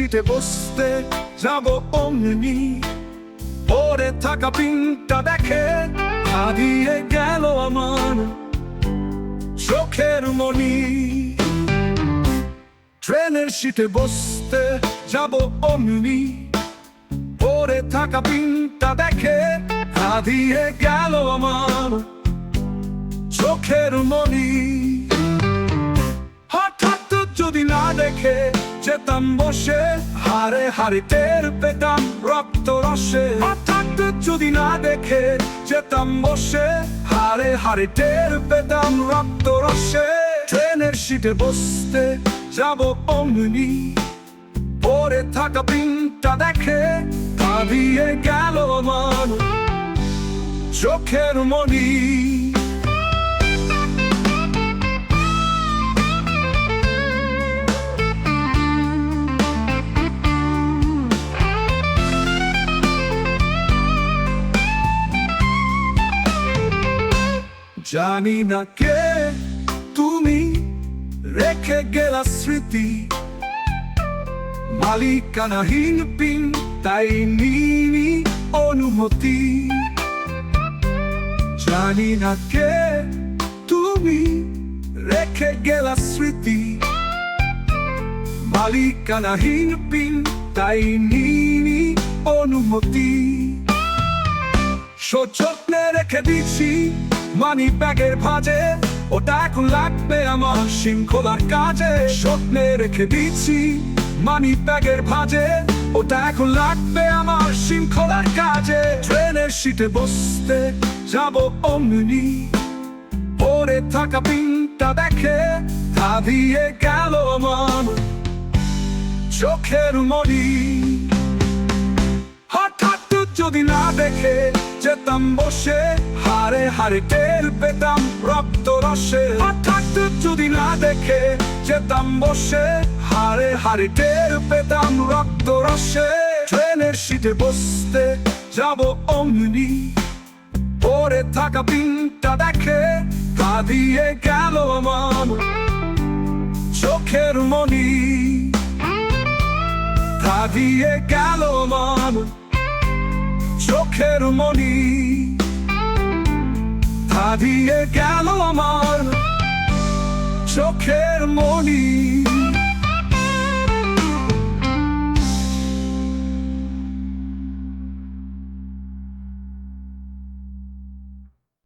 সিটে বসতে যাব অমনি, পরে থাকা পিনটা দেখে হারিয়ে গেল আমার চোখের মনি। ট্রেনের সিটে বসতে যাব অমনি, পরে থাকা পিনটা দেখে হারিয়ে গেল আমার চোখের মনি। হঠাৎ যদি না দেখে যেতাম বসে, হারে হারে টের পেতাম রক্ত রসে। হঠাৎ যদি না দেখে যেতাম বসে, হারে হারে টের পেতাম রক্ত রসে। ট্রেনের সিটে বসতে যাব অমনি, পরে থাকা পিনটা দেখে হারিয়ে গেল আমার চোখের মনি। জানি না কে তুমি, রেখে গেলা স্মৃতি, মালিকানাহীন পিন তাই নিনি অনুমতি। জানি না কে তুমি, রেখে গেলা স্মৃতি, মালিকানাহীন পিন তাই নিনি অনুমতি। সযত্নে রেখে দিচ্ছি মানি ব্যাগের ভাঁজে, ওটা এখন লাগবে আমার শৃঙ্খলার কাজে। স্বপ্নে রেখে দিচ্ছি মানি ব্যাগের ভাঁজে, ওটা এখন লাগবে আমার শৃঙ্খলার কাজে। ট্রেনের সিটে বসতে যাব অমনি, পরে থাকা পিনটা দেখে হারিয়ে গেল আমার চোখের মনি। হঠাৎ যদি না দেখে যেতাম বসে, হারে হারে টের পেতাম রক্ত রসে। হঠাৎ যদি না দেখে যেতাম বসে, হারে হারে টের পেতাম রক্ত রসে। ট্রেনের সিটে বসতে যাব অমনি, পরে থাকা পিনটা দেখে হারিয়ে গেল আমার চোখের মনি। হারিয়ে গেল আমার চোখের মনি। হারিয়ে গেল আমার চোখের মনি।